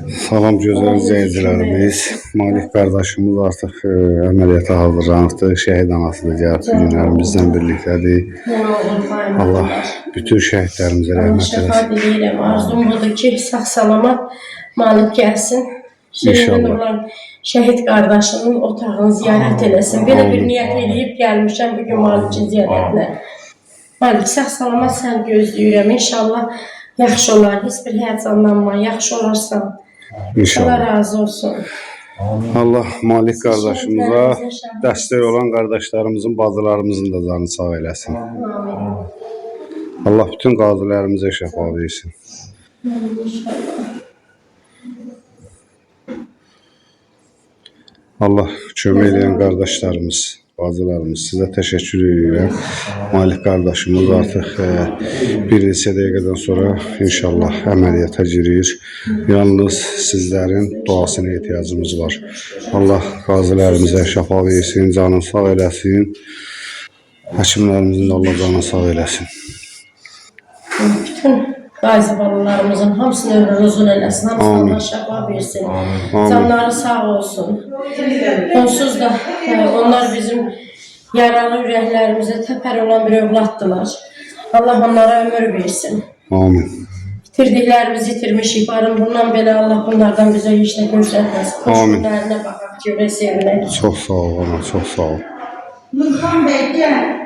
Salam gözəl izləyicilərimiz. Malik qardaşımız artıq əməliyyata hazırlanıbdır. Şəhid anasıdır, gəlib bu günlərimizdən birlikdədir. Allah bütün şəhidlərimizə rəhmət şəfa eləsin. diləyirəm. Arzum budur ki, sağ-salamat Malik gəlsin. İnşallah. Şəhid qardaşının otağını ziyarət eləsin. Belə bir niyyət eləyib gəlmişəm bugün Malikin ziyarətinə. Malik, sağ-salamat sən gözləyirəm. İnşallah yaxşı olar. Heç bir həyəcanlanma, yaxşı olarsan. Allah İnşallah. razı olsun. Allah Malik qardaşımıza dəstək olan qardaşlarımızın, bacılarımızın da canı sağ eləsin. Amin. Allah bütün qazilərimizə şəfa versin. Allah kömək edən qardaşlarımız, bacılarımız, sizə təşəkkür edirəm. Malik qardaşımız artıq bir neçə dəqiqədən sonra inşallah əməliyyata girir. Yalnız sizlərin duasına ehtiyacımız var. Allah qazilərimizə şəfa versin, canını sağ eləsin. Həkimlərimizin də Allah canını sağ eləsin. Bütün qazi balalarımızın hamısını ömrünü uzun eləsin, hamısına Allah şəfa versin, canları sağ olsun. Onsuz da onlar bizim yaralı ürəklərimizə təpər olan bir övladdılar. Allah onlara ömür versin. Amin. İtirdiklərimizi itirmişik, barın bundan belə Allah bunlardan bizə heç nə göstərməsin. Amin. Xoşluqlarına baxaq, görə sevinək. Çox sağ ol, ana, çox sağ ol. Nurxan bəy, gəl.